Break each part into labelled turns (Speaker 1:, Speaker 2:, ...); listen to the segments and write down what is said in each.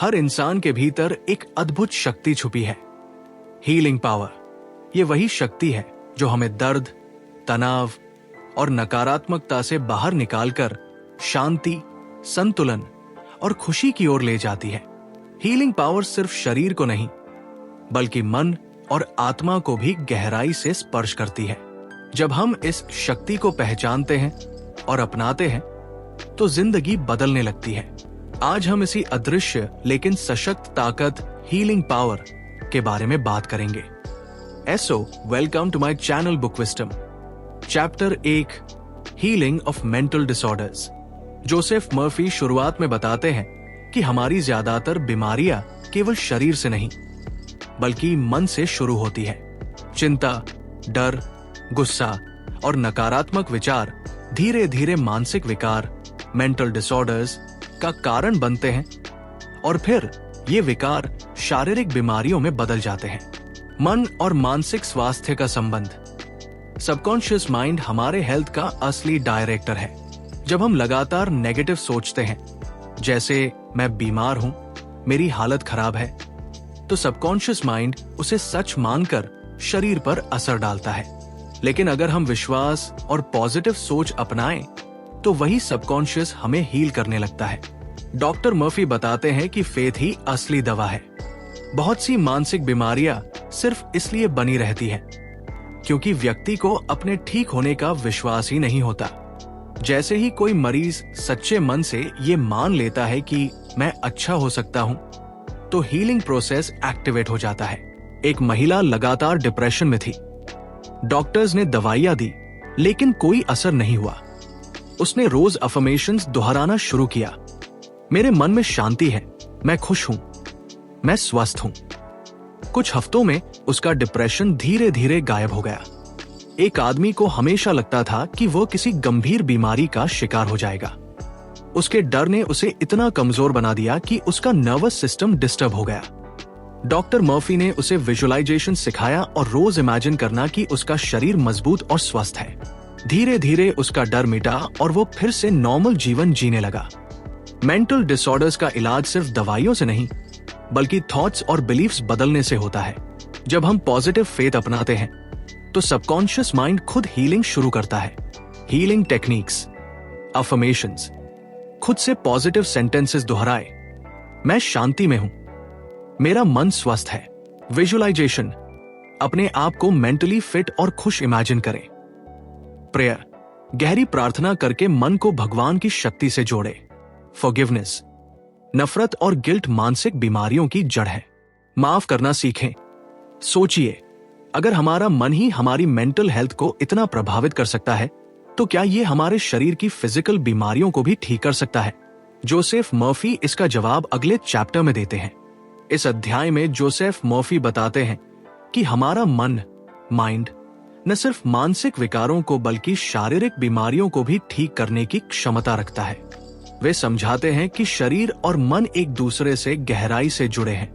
Speaker 1: हर इंसान के भीतर एक अद्भुत शक्ति छुपी है, हीलिंग पावर। ये वही शक्ति है जो हमें दर्द, तनाव और नकारात्मकता से बाहर निकालकर शांति, संतुलन और खुशी की ओर ले जाती है। हीलिंग पावर सिर्फ शरीर को नहीं, बल्कि मन और आत्मा को भी गहराई से स्पर्श करती है। जब हम इस शक्ति को पहचानते हैं और अपनाते हैं, तो जिंदगी बदलने लगती है। आज हम इसी अदृश्य लेकिन सशक्त ताकत, हीलिंग पावर के बारे में बात करेंगे। एसो, welcome to my channel book wisdom. Chapter 1, healing of mental disorders. Joseph Murphy शुरुआत में बताते हैं कि हमारी ज्यादातर बीमारियां केवल शरीर से नहीं, बल्कि मन से शुरू होती है। चिंता, डर, गुस्सा और नकारात्मक विचार धीरे धीरे मानसिक विकार, मेंटल डिसऑर्डर्स का कारण बनते हैं और फिर ये विकार शारीरिक बीमारियों में बदल जाते हैं। मन और मानसिक स्वास्थ्य का संबंध। सबकॉन्शियस माइंड हमारे हेल्थ का असली डायरेक्टर है। जब हम लगातार नेगेटिव सोचते हैं, जैसे मैं बीमार हूं, मेरी हालत खराब है, तो सबकॉन्शियस माइंड उसे सच मानकर शरीर पर असर डालता है। लेकिन अगर हम विश्वास और पॉजिटिव सोच अपनाएं, तो वही सबकॉन्शियस हमें हील करने लगता है। डॉक्टर मर्फी बताते हैं कि फेथ ही असली दवा है। बहुत सी मानसिक बीमारियां सिर्फ इसलिए बनी रहती हैं क्योंकि व्यक्ति को अपने ठीक होने का विश्वास ही नहीं होता। जैसे ही कोई मरीज सच्चे मन से ये मान लेता है कि मैं अच्छा हो सकता हूं, तो हीलिंग प्रोसेस एक्टिवेट हो जाता है। एक महिला लगातार डिप्रेशन में थी। डॉक्टर्स ने दवाइयां दी, लेकिन कोई असर नहीं हुआ। उसने रोज अफर्मेशंस दोहराना शुरू किया। मेरे मन में शांति है, मैं खुश हूं, मैं स्वस्थ हूं। कुछ हफ्तों में उसका डिप्रेशन धीरे धीरे गायब हो गया। एक आदमी को हमेशा लगता था कि वह किसी गंभीर बीमारी का शिकार हो जाएगा। उसके डर ने उसे इतना कमजोर बना दिया कि उसका नर्वस सिस्टम डिस्टर्ब हो गया। डॉक्टर मर्फी ने उसे विजुअलाइजेशन सिखाया और रोज इमेजिन करना कि उसका शरीर मजबूत और स्वस्थ है। धीरे धीरे उसका डर मिटा और वो फिर से नॉर्मल जीवन जीने लगा। मेंटल डिसऑर्डर्स का इलाज सिर्फ दवाइयों से नहीं, बल्कि थॉट्स और बिलीफ्स बदलने से होता है। जब हम पॉजिटिव फेथ अपनाते हैं, तो सबकॉन्शियस माइंड खुद हीलिंग शुरू करता है। हीलिंग टेक्निक्स, अफर्मेशंस, खुद से पॉजिटिव सेंटेंसेस दोहराए, मैं शांति में हूं, मेरा मन स्वस्थ है। विजुअलाइजेशन, अपने आप को मेंटली फिट और खुश इमेजिन करें। प्रेयर, गहरी प्रार्थना करके मन को भगवान की शक्ति से जोड़े। फॉरगिवनेस, नफरत और गिल्ट मानसिक बीमारियों की जड़ है। माफ करना सीखें। सोचिए, अगर हमारा मन ही हमारी मेंटल हेल्थ को इतना प्रभावित कर सकता है, तो क्या ये हमारे शरीर की फिजिकल बीमारियों को भी ठीक कर सकता है? जोसेफ मर्फी इसका जवाब अगले चैप्टर में देते हैं। इस अध्याय में जोसेफ मर्फी बताते हैं कि हमारा मन, माइंड, न सिर्फ मानसिक विकारों को बल्कि शारीरिक बीमारियों को भी ठीक करने की क्षमता रखता है। वे समझाते हैं कि शरीर और मन एक दूसरे से गहराई से जुड़े हैं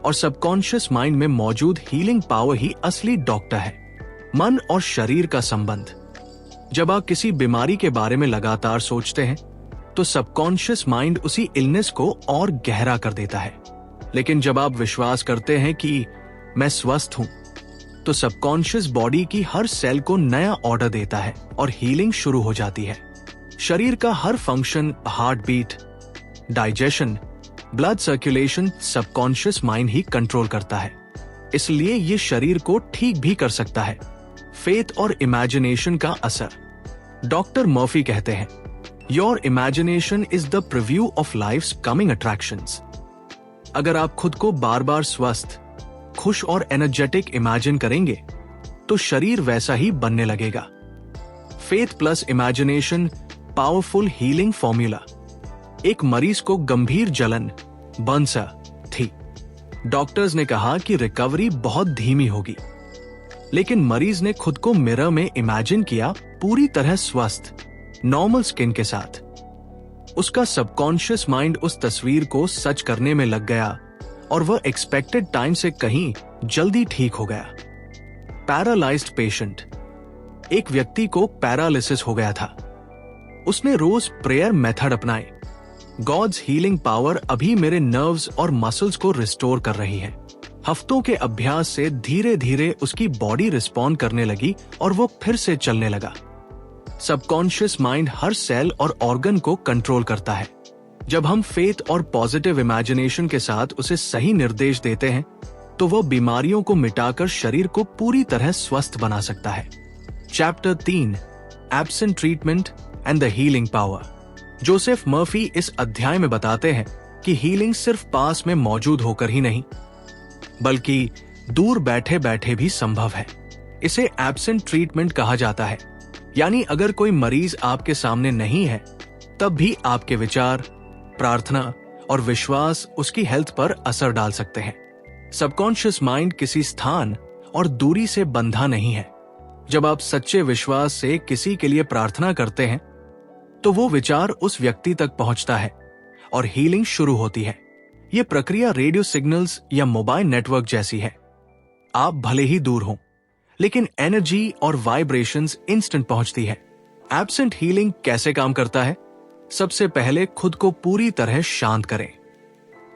Speaker 1: और सबकॉन्शियस माइंड में मौजूद हीलिंग पावर ही असली डॉक्टर है। मन और शरीर का संबंध। जब आप किसी बीमारी के बारे में लगातार सोचते हैं, तो सबकॉन्शियस माइंड उसी इलनेस को और गहरा कर देता है। लेकिन जब आप विश्वास करते हैं कि मैं स्वस्थ हूं, तो सबकॉन्शियस बॉडी की हर सेल को नया ऑर्डर देता है और हीलिंग शुरू हो जाती है। शरीर का हर function, heart beat, digestion, blood circulation subconscious mind ही कंट्रोल करता है। इसलिए ये शरीर को ठीक भी कर सकता है। फेथ और इमेजिनेशन का असर। डॉक्टर मर्फी कहते हैं, your imagination is the preview of life's coming attractions. अगर आप खुद को बार बार स्वस्थ, खुश और एनर्जेटिक इमेजिन करेंगे, तो शरीर वैसा ही बनने लगेगा। Faith plus imagination, powerful healing formula. एक मरीज को गंभीर जलन, बर्न्स थी। डॉक्टर्स ने कहा कि रिकवरी बहुत धीमी होगी, लेकिन मरीज ने खुद को मिरर में इमेजिन किया पूरी तरह स्वस्थ, नॉर्मल स्किन के साथ। उसका सबकॉन्शियस माइंड उस तस्वीर को सच करने में लग गया और वह एक्सपेक्टेड टाइम से कहीं जल्दी ठीक हो गया। Paralysed patient. एक व्यक्ति को पैरालिसिस हो गया था। उसने रोज प्रेयर मेथड अपनाए, गॉड्स हीलिंग पावर अभी मेरे नर्व्स और मसल्स को रिस्टोर कर रही है। हफ्तों के अभ्यास से धीरे धीरे उसकी बॉडी रिस्पॉन्ड करने लगी और वो फिर से चलने लगा। सबकॉन्शियस माइंड हर सेल और ऑर्गन को कंट्रोल करता है। जब हम फेथ और पॉजिटिव इमेजिनेशन के साथ उसे सही निर्देश देते हैं तो वो बीमारियों को मिटाकर शरीर को पूरी तरह स्वस्थ बना सकता है। Chapter 3, absent treatment and the healing power. Joseph Murphy इस अध्याय में बताते हैं कि हीलिंग सिर्फ पास में मौजूद होकर ही नहीं बल्कि दूर बैठे बैठे भी संभव है। इसे एब्सेंट ट्रीटमेंट कहा जाता है, यानी अगर कोई मरीज आपके सामने नहीं है तब भी आपके विचार, प्रार्थना और विश्वास उसकी हेल्थ पर असर डाल सकते हैं। सबकॉन्शियस माइंड किसी स्थान और दूरी से बंधा नहीं है। जब आप सच्चे विश्वास से किसी के लिए प्रार्थना करते हैं तो वो विचार उस व्यक्ति तक पहुंचता है और हीलिंग शुरू होती है। ये प्रक्रिया रेडियो सिग्नल्स या मोबाइल नेटवर्क जैसी है। आप भले ही दूर हों, लेकिन एनर्जी और वाइब्रेशंस इंस्टेंट पहुंचती है। एब्सेंट हीलिंग कैसे काम करता है? सबसे पहले खुद को पूरी तरह शांत करें।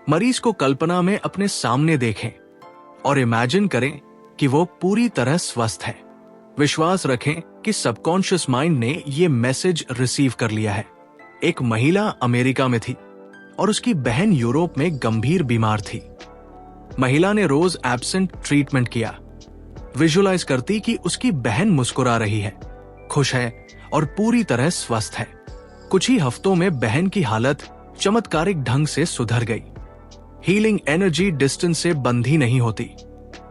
Speaker 1: मरीज को कल्पना में अपने सामने देखें और इमेजिन करें कि वो पूरी तरह स्वस्थ है। विश्वास रखें कि सबकॉन्शियस माइंड ने ये मैसेज रिसीव कर लिया है। एक महिला अमेरिका में थी और उसकी बहन यूरोप में गंभीर बीमार थी। महिला ने रोज एब्सेंट ट्रीटमेंट किया, विजुअलाइज करती कि उसकी बहन मुस्कुरा रही है, खुश है और पूरी तरह स्वस्थ है। कुछ ही हफ्तों में बहन की हालत चमत्कारिक ढंग से सुधर गई। हीलिंग एनर्जी डिस्टेंस से बंधी नहीं होती।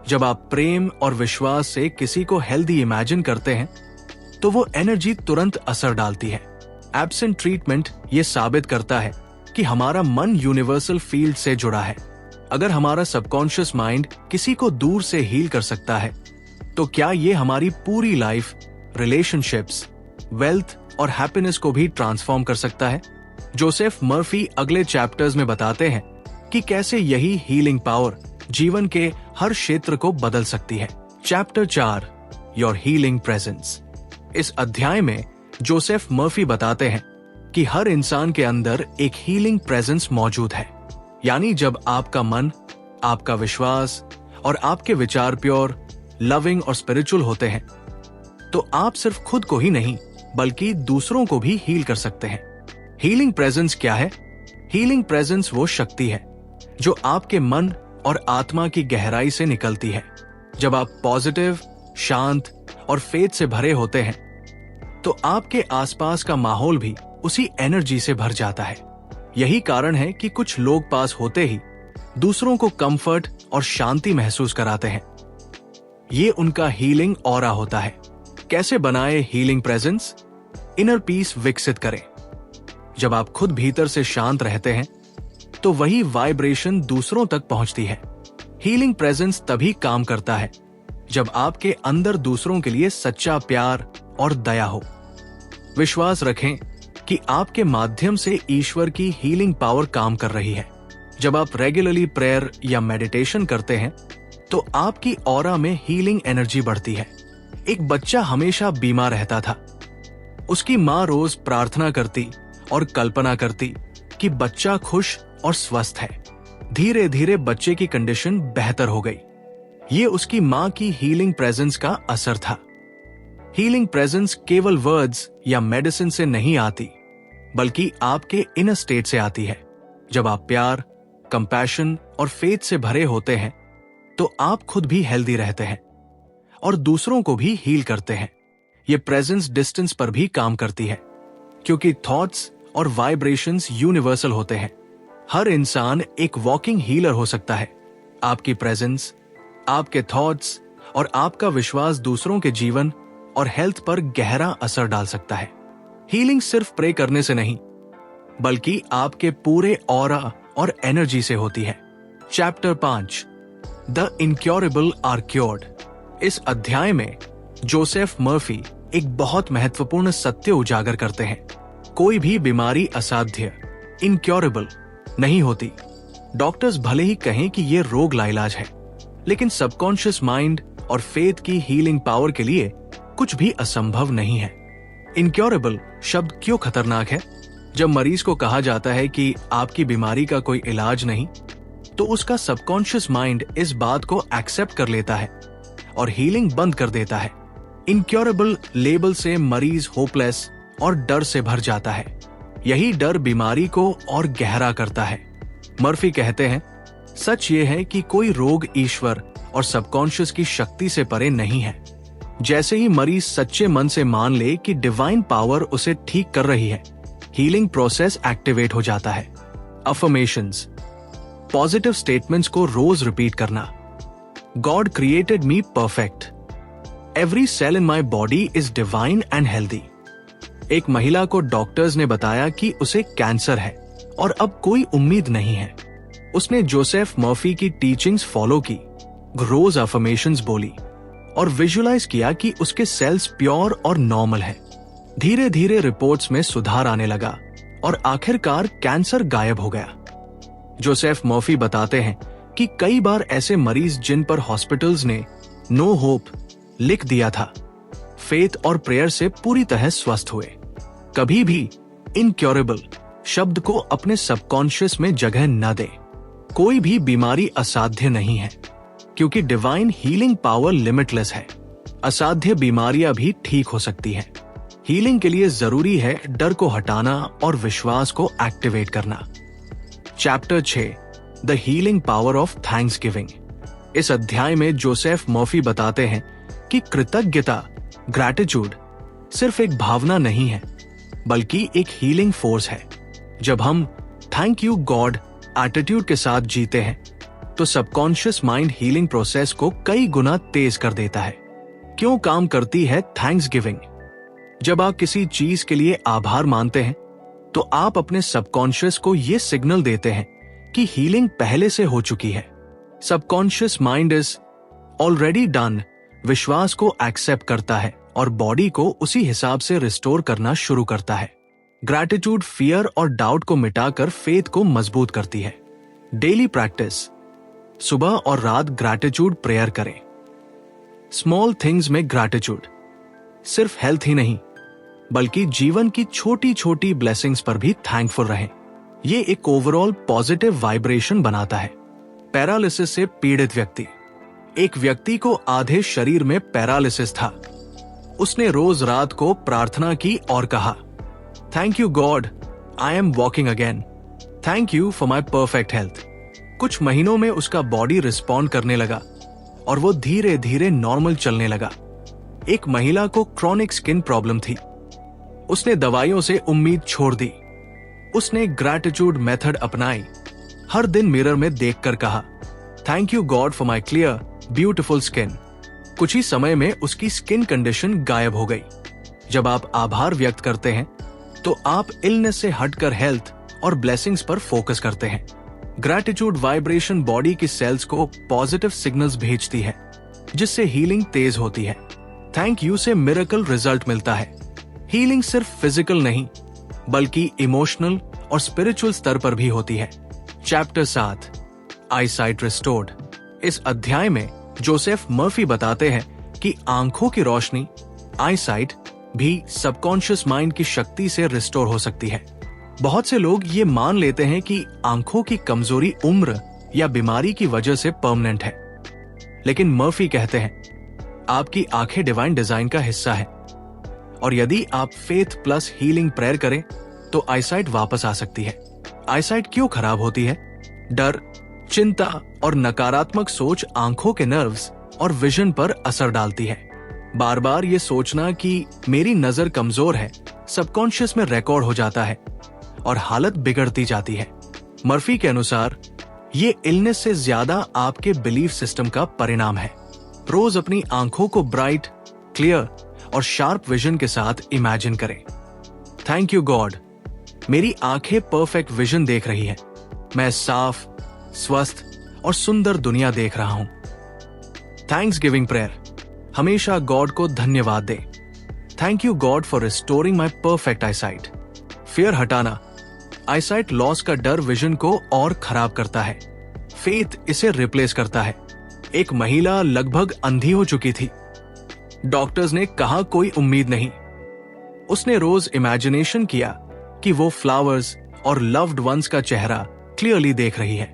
Speaker 1: जब आप प्रेम और विश्वास से किसी को हेल्दी इमेजिन करते हैं तो वो एनर्जी तुरंत असर डालती है। एब्सेंट ट्रीटमेंट ये साबित करता है कि हमारा मन यूनिवर्सल फील्ड से जुड़ा है। अगर हमारा सबकॉन्शियस माइंड किसी को दूर से हील कर सकता है तो क्या ये हमारी पूरी लाइफ, रिलेशनशिप्स, वेल्थ और हैप्पीनेस को भी ट्रांसफॉर्म कर सकता है। जोसेफ मर्फी अगले चैप्टर्स में बताते हैं कि कैसे यही हीलिंग पावर जीवन के हर क्षेत्र को बदल सकती है। Chapter 4, your healing presence. इस अध्याय में जोसेफ मर्फी बताते हैं कि हर इंसान के अंदर एक हीलिंग प्रेजेंस मौजूद है। यानी जब आपका मन, आपका विश्वास और आपके विचार प्योर, लविंग और स्पिरिचुअल होते हैं तो आप सिर्फ खुद को ही नहीं बल्कि दूसरों को भी हील कर सकते हैं। हीलिंग प्रेजेंस क्या है? हीलिंग प्रेजेंस वो शक्ति है जो आपके मन और आत्मा की गहराई से निकलती है। जब आप पॉजिटिव, शांत और फेथ से भरे होते हैं तो आपके आसपास का माहौल भी उसी एनर्जी से भर जाता है। यही कारण है कि कुछ लोग पास होते ही दूसरों को कंफर्ट और शांति महसूस कराते हैं। ये उनका हीलिंग ऑरा होता है। कैसे बनाए हीलिंग प्रेजेंस? इनर पीस विकसित करें। जब आप खुद भीतर से शांत रहते हैं तो वही वाइब्रेशन दूसरों तक पहुंचती है। हीलिंग प्रेजेंस तभी काम करता है जब आपके अंदर दूसरों के लिए सच्चा प्यार और दया हो। विश्वास रखें कि आपके माध्यम से ईश्वर की हीलिंग पावर काम कर रही है। जब आप रेगुलरली प्रेयर या मेडिटेशन करते हैं तो आपकी ऑरा में हीलिंग एनर्जी बढ़ती है। एक बच्चा हमेशा बीमार रहता था। उसकी माँ रोज प्रार्थना करती और कल्पना करती कि बच्चा खुश और स्वस्थ है। धीरे धीरे बच्चे की कंडीशन बेहतर हो गई। ये उसकी माँ की हीलिंग प्रेजेंस का असर था। हीलिंग प्रेजेंस केवल वर्ड्स या मेडिसिन से नहीं आती बल्कि आपके इनर स्टेट से आती है। जब आप प्यार, कंपैशन और फेथ से भरे होते हैं तो आप खुद भी हेल्दी रहते हैं और दूसरों को भी हील करते हैं। ये प्रेजेंस डिस्टेंस पर भी काम करती है क्योंकि थॉट्स और वाइब्रेशंस यूनिवर्सल होते हैं। हर इंसान एक वॉकिंग हीलर हो सकता है। आपकी प्रेजेंस, आपके थॉट्स और आपका विश्वास दूसरों के जीवन और हेल्थ पर गहरा असर डाल सकता है। हीलिंग सिर्फ प्रे करने से नहीं बल्कि आपके पूरे ऑरा और एनर्जी से होती है। Chapter 5, the incurable are cured. इस अध्याय में जोसेफ मर्फी एक बहुत महत्वपूर्ण सत्य उजागर करते हैं। कोई भी बीमारी असाध्य, इनक्योरेबल नहीं होती। डॉक्टर्स भले ही कहें कि ये रोग लाइलाज है, लेकिन सबकॉन्शियस माइंड और फेथ की हीलिंग पावर के लिए कुछ भी असंभव नहीं है। इनक्योरेबल शब्द क्यों खतरनाक है? जब मरीज को कहा जाता है कि आपकी बीमारी का कोई इलाज नहीं, तो उसका सबकॉन्शियस माइंड इस बात को एक्सेप्ट कर लेता है और हीलिंग बंद कर देता है। इनक्योरेबल लेबल से मरीज होपलेस और डर से भर जाता है। यही डर बीमारी को और गहरा करता है। मर्फी कहते हैं, सच ये है कि कोई रोग ईश्वर और सबकॉन्शियस की शक्ति से परे नहीं है। जैसे ही मरीज सच्चे मन से मान ले कि डिवाइन पावर उसे ठीक कर रही है, हीलिंग प्रोसेस एक्टिवेट हो जाता है। अफर्मेशंस, पॉजिटिव स्टेटमेंट्स को रोज रिपीट करना। God created me perfect. Every cell in my body is divine and healthy. एक महिला को डॉक्टर्स ने बताया कि उसे कैंसर है और अब कोई उम्मीद नहीं है। उसने जोसेफ मर्फी की टीचिंग्स फॉलो की, रोज अफर्मेशंस बोली और विजुअलाइज किया कि उसके सेल्स प्योर और नॉर्मल हैं। धीरे धीरे रिपोर्ट्स में सुधार आने लगा और आखिरकार कैंसर गायब हो गया। जोसेफ मर्फी बताते हैं कि कई बार ऐसे मरीज जिन पर हॉस्पिटल्स ने नो होप लिख दिया था, फेथ और प्रेयर से पूरी तरह स्वस्थ हुए। कभी भी इनक्योरेबल शब्द को अपने सबकॉन्शियस में जगह न दे। कोई भी बीमारी असाध्य नहीं है, क्योंकि डिवाइन हीलिंग पावर लिमिटलेस है। असाध्य बीमारियां भी ठीक हो सकती हैं। हीलिंग के लिए जरूरी है डर को हटाना और विश्वास को एक्टिवेट करना। Chapter 6, the healing power of Thanksgiving. इस अध्याय में जोसेफ मर्फी बताते हैं कि कृतज्ञता, ग्रैटिट्यूड सिर्फ एक भावना नहीं है, बल्कि एक हीलिंग फोर्स है। जब हम थैंक यू गॉड एटीट्यूड के साथ जीते हैं, तो सबकॉन्शियस माइंड हीलिंग प्रोसेस को कई गुना तेज कर देता है। क्यों काम करती है थैंक्सगिविंग? जब आप किसी चीज के लिए आभार मानते हैं, तो आप अपने सबकॉन्शियस को यह सिग्नल देते हैं कि हीलिंग पहले से हो चुकी है। Subconscious mind is already done विश्वास को एक्सेप्ट करता है और बॉडी को उसी हिसाब से रिस्टोर करना शुरू करता है। ग्रैटिट्यूड फियर और डाउट को मिटाकर फेथ को मजबूत करती है। डेली प्रैक्टिस, सुबह और रात ग्रैटिट्यूड प्रेयर करें। स्मॉल थिंग्स में ग्रैटिट्यूड, सिर्फ हेल्थ ही नहीं, बल्कि जीवन की छोटी छोटी ब्लेसिंग्स पर भी थैंकफुल रहें। ये एक ओवरऑल पॉजिटिव वाइब्रेशन बनाता है। पैरालिसिस से पीड़ित व्यक्ति। एक व्यक्ति को आधे शरीर में पैरालिसिस था। उसने रोज रात को प्रार्थना की और कहा, thank you God, I am walking again. Thank you for my perfect health. कुछ महीनों में उसका बॉडी रिस्पॉन्ड करने लगा और वो धीरे धीरे नॉर्मल चलने लगा। एक महिला को क्रॉनिक स्किन प्रॉब्लम थी। उसने दवाइयों से उम्मीद छोड़ दी। उसने ग्रैटिट्यूड मेथड अपनाई। हर दिन मिरर में देखकर कहा, thank you God for my clear beautiful skin. कुछ ही समय में उसकी स्किन कंडीशन गायब हो गई। जब आप आभार व्यक्त करते हैं, तो आप इलनेस से हटकर हेल्थ और ब्लेसिंग्स पर फोकस करते हैं। ग्रैटिट्यूड वाइब्रेशन बॉडी की सेल्स को पॉजिटिव सिग्नल्स भेजती है, जिससे हीलिंग तेज होती है। थैंक यू से मिरेकल रिजल्ट मिलता है। हीलिंग सिर्फ फिजिकल नहीं, बल्कि इमोशनल और स्पिरिचुअल स्तर पर भी होती है। चैप्टर 7, आई साइट रिस्टोर्ड। इस अध्याय में जोसेफ मर्फी बताते हैं कि आंखों की रोशनी, आई साइट, भी सबकॉन्शियस माइंड की शक्ति से रिस्टोर हो सकती है। बहुत से लोग ये मान लेते हैं कि आंखों की कमजोरी उम्र या बीमारी की वजह से परमानेंट है, लेकिन मर्फी कहते हैं आपकी आंखें डिवाइन डिजाइन का हिस्सा है, और यदि आप फेथ प्लस हीलिंग प्रेयर करें तो आईसाइट वापस आ सकती है। आईसाइट क्यों खराब होती है? डर, चिंता और नकारात्मक सोच आंखों के नर्व्स और विजन पर असर डालती है। बार बार ये सोचना कि मेरी नजर कमजोर है सबकॉन्शियस में रिकॉर्ड हो जाता है और हालत बिगड़ती जाती है। मर्फी के अनुसार ये इलनेस से ज्यादा आपके बिलीफ सिस्टम का परिणाम है। रोज अपनी आंखों को ब्राइट, क्लियर और शार्प विजन के साथ इमेजिन करें। थैंक यू गॉड, मेरी आंखें परफेक्ट विजन देख रही है। मैं साफ, स्वस्थ और सुंदर दुनिया देख रहा हूं। थैंक्स गिविंग प्रेयर, हमेशा गॉड को धन्यवाद दें। Thank you God for restoring my perfect eyesight. Fear हटाना, आईसाइट लॉस का डर विजन को और खराब करता है। फेथ इसे रिप्लेस करता है। एक महिला लगभग अंधी हो चुकी थी। डॉक्टर्स ने कहा कोई उम्मीद नहीं। उसने रोज इमेजिनेशन किया कि वो फ्लावर्स और लव्ड वंस का चेहरा क्लियरली देख रही है।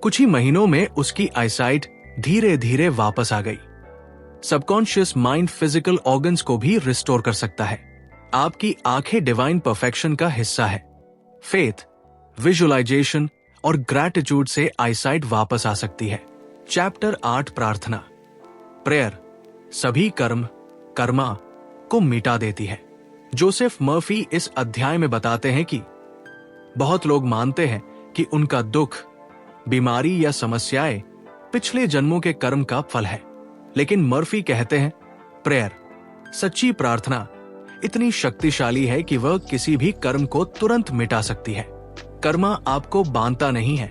Speaker 1: कुछ ही महीनों में उसकी आईसाइट धीरे धीरे वापस आ गई। सबकॉन्शियस माइंड फिजिकल ऑर्गन्स को भी रिस्टोर कर सकता है। आपकी आंखें डिवाइन परफेक्शन का हिस्सा है। फेथ, विजुअलाइजेशन और ग्रैटिट्यूड से आईसाइट वापस आ सकती है। चैप्टर 8 प्रार्थना। प्रेयर सभी कर्मा को मिटा देती है। जोसेफ मर्फी इस अध्याय में बताते हैं कि बहुत लोग मानते हैं कि उनका दुख, बीमारी या समस्याएं पिछले जन्मों के कर्म का फल है, लेकिन मर्फी कहते हैं प्रेयर, सच्ची प्रार्थना इतनी शक्तिशाली है कि वह किसी भी कर्म को तुरंत मिटा सकती है। कर्मा आपको बांधता नहीं है,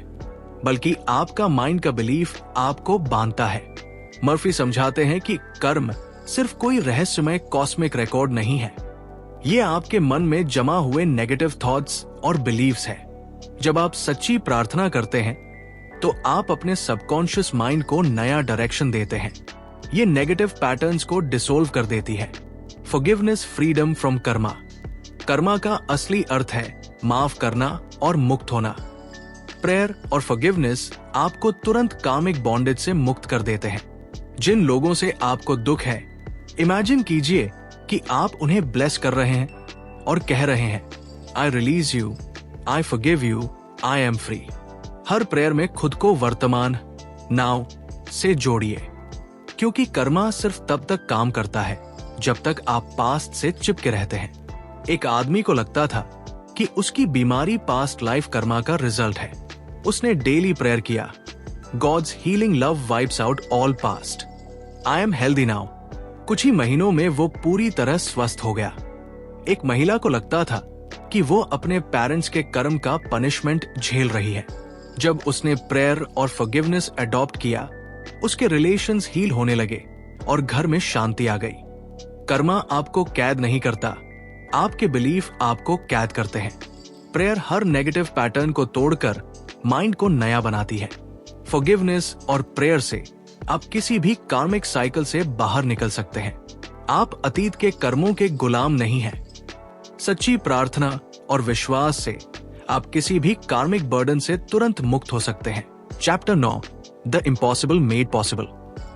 Speaker 1: बल्कि आपका माइंड का बिलीफ आपको बांधता है। मर्फी समझाते हैं कि कर्म सिर्फ कोई रहस्यमय कॉस्मिक रिकॉर्ड नहीं है, ये आपके मन में जमा हुए नेगेटिव थॉट्स और बिलीव्स है। जब आप सच्ची प्रार्थना करते हैं तो आप अपने सबकॉन्शियस माइंड को नया डायरेक्शन देते हैं। ये नेगेटिव पैटर्न्स को डिसोल्व कर देती है। Forgiveness, freedom from Karma. Karma का असली अर्थ है माफ करना और मुक्त होना। प्रेयर और फॉरगिवनेस आपको तुरंत कामिक बॉन्डेज से मुक्त कर देते हैं। जिन लोगों से आपको दुख है, इमेजिन कीजिए कि आप उन्हें ब्लेस कर रहे हैं और कह रहे हैं I release you, I forgive you, I am free. Her prayer में खुद को वर्तमान नाउ से जोड़िए, क्योंकि कर्मा सिर्फ तब तक काम करता है जब तक आप पास्ट से चिपके रहते हैं। एक आदमी को लगता था कि उसकी बीमारी पास्ट लाइफ कर्मा का रिजल्ट है। उसने डेली प्रेयर किया, God's healing love wipes out all past, I am healthy now. कुछ ही महीनों में वो पूरी तरह स्वस्थ हो गया। एक महिला को लगता था कि वो अपने पेरेंट्स के कर्म का पनिशमेंट झेल रही है। जब उसने प्रेयर और फॉरगिवनेस अडॉप्ट किया, उसके रिलेशंस हील होने लगे और घर में शांति आ गई। कर्मा आपको कैद नहीं करता, आपके बिलीफ आपको कैद करते हैं। प्रेयर हर नेगेटिव पैटर्न को तोड़कर माइंड को नया बनाती है। फॉरगिवनेस और प्रेयर से आप किसी भी कार्मिक साइकिल से बाहर निकल सकते हैं। आप अतीत के कर्मों के गुलाम नहीं हैं। सच्ची प्रार्थना और विश्वास से आप किसी भी कार्मिक बर्डन से तुरंत मुक्त हो सकते हैं। Chapter 9 the impossible made possible.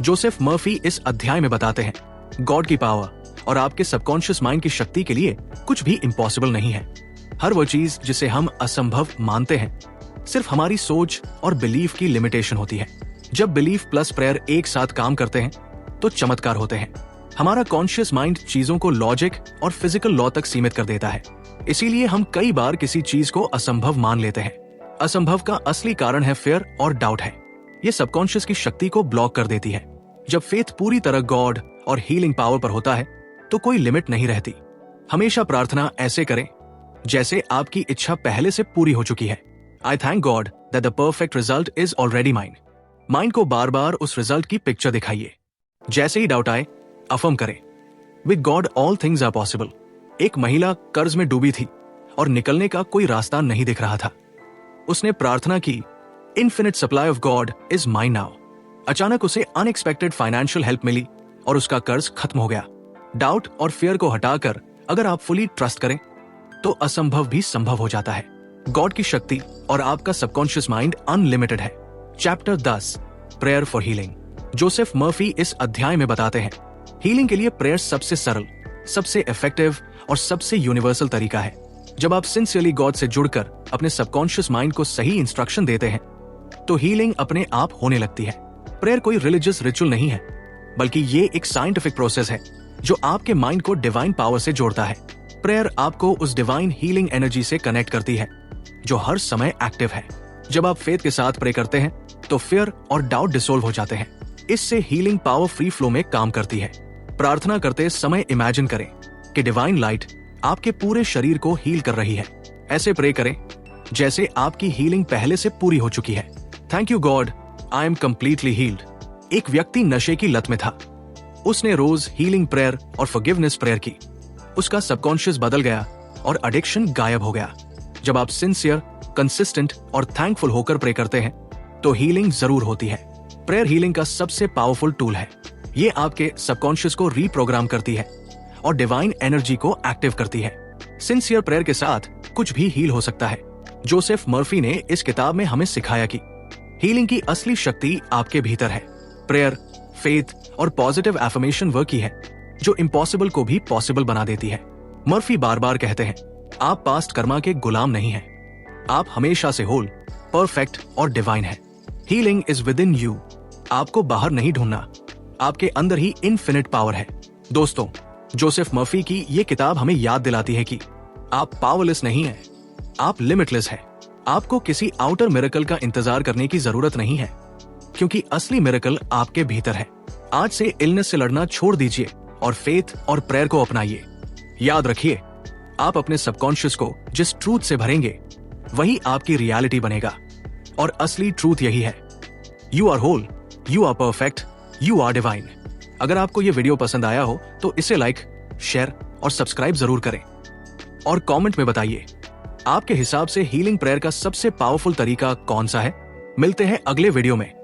Speaker 1: Joseph Murphy इस अध्याय में बताते हैं गॉड की पावर और आपके सबकॉन्शियस माइंड की शक्ति के लिए कुछ भी इम्पॉसिबल नहीं है। हर वो चीज जिसे हम असंभव मानते हैं, सिर्फ हमारी सोच और बिलीफ की लिमिटेशन होती है। जब बिलीफ प्लस प्रेयर एक साथ काम करते हैं तो चमत्कार होते हैं। हमारा कॉन्शियस माइंड चीजों को लॉजिक और फिजिकल लॉ तक सीमित कर देता है। इसीलिए हम कई बार किसी चीज को असंभव मान लेते हैं। असंभव का असली कारण है फियर और डाउट है। ये सबकॉन्शियस की शक्ति को ब्लॉक कर देती है। जब फेथ पूरी तरह गॉड और हीलिंग पावर पर होता है तो कोई लिमिट नहीं रहती। हमेशा प्रार्थना ऐसे करें जैसे आपकी इच्छा पहले से पूरी हो चुकी है। I thank God that the perfect result is already mine. Mind को बार बार उस रिजल्ट की पिक्चर दिखाइए। जैसे ही डाउट आए, अफर्म करें with God all things are possible. एक महिला कर्ज में डूबी थी और निकलने का कोई रास्ता नहीं दिख रहा था। उसने प्रार्थना की, infinite supply of God is mine now. अचानक उसे अनएक्सपेक्टेड फाइनेंशियल हेल्प मिली और उसका कर्ज खत्म हो गया। डाउट और फियर को हटाकर अगर आप फुली ट्रस्ट करें तो असंभव भी संभव हो जाता है। गॉड की शक्ति और आपका सबकॉन्शियस माइंड अनलिमिटेड है। Chapter 10 prayer for healing. Joseph Murphy इस अध्याय में बताते हैं हीलिंग के लिए प्रेयर सबसे सरल, सबसे इफेक्टिव और सबसे यूनिवर्सल तरीका है। जब आप सिंसियरली गॉड से जुड़कर अपने सबकॉन्शियस माइंड को सही इंस्ट्रक्शन देते हैं तो हीलिंग अपने आप होने लगती है। प्रेयर कोई रिलीजियस रिचुअल नहीं है, बल्कि ये एक साइंटिफिक प्रोसेस है जो आपके माइंड को डिवाइन पावर से जोड़ता है। प्रेयर आपको उस डिवाइन हीलिंग एनर्जी से कनेक्ट करती है जो हर समय एक्टिव है। जब आप फेथ के साथ प्रे करते हैं तो फियर और डाउट डिसोल्व हो जाते हैं। इससे हीलिंग पावर फ्री फ्लो में काम करती है। प्रार्थना करते समय इमेजिन करें कि डिवाइन लाइट आपके पूरे शरीर को हील कर रही है। ऐसे प्रे करें जैसे आपकी हीलिंग पहले से पूरी हो चुकी है। Thank you God, I am completely healed. एक व्यक्ति नशे की लत में था। उसने रोज हीलिंग प्रेयर और फॉरगिवनेस प्रेयर की। उसका सबकॉन्शियस बदल गया और एडिक्शन गायब हो गया। जब आप सिंसियर, कंसिस्टेंट और थैंकफुल होकर प्रे करते हैं तो हीलिंग जरूर होती है। प्रेयर हीलिंग का सबसे पावरफुल टूल है। ये आपके सबकॉन्शियस को रीप्रोग्राम करती है और डिवाइन एनर्जी को एक्टिव करती है। सिंसियर प्रेयर के साथ कुछ भी हील हो सकता है। जोसेफ मर्फी ने इस किताब में हमें सिखाया कि हीलिंग की असली शक्ति आपके भीतर है। प्रेयर, फेथ और पॉजिटिव एफर्मेशन वर्क ही है जो इम्पॉसिबल को भी पॉसिबल बना देती है। मर्फी बार बार कहते हैं, आप पास्ट कर्मा के गुलाम नहीं हैं। आप हमेशा से होल, परफेक्ट और डिवाइन हैं। Healing is with in you. आपको बाहर नहीं ढूंढना, आपके अंदर ही इनफिनिट पावर है। दोस्तों, जोसेफ मर्फी की ये किताब हमें याद दिलाती है कि आप पावरलेस नहीं हैं, आप लिमिटलेस हैं। आपको किसी आउटर मिरेकल का इंतजार करने की जरूरत नहीं है, क्योंकि असली मिरेकल आपके भीतर है। आज से इलनेस से लड़ना छोड़ दीजिए और फेथ और प्रेयर को अपनाइए। याद रखिए, आप अपने सबकॉन्शियस को जिस ट्रूथ से भरेंगे वही आपकी रियलिटी बनेगा। और असली ट्रूथ यही है, you are whole, you are perfect, you are divine. अगर आपको ये वीडियो पसंद आया हो तो इसे लाइक, शेयर और सब्सक्राइब जरूर करें। और कमेंट में बताइए, आपके हिसाब से हीलिंग प्रेयर का सबसे पावरफुल तरीका कौन सा है। मिलते हैं अगले वीडियो में।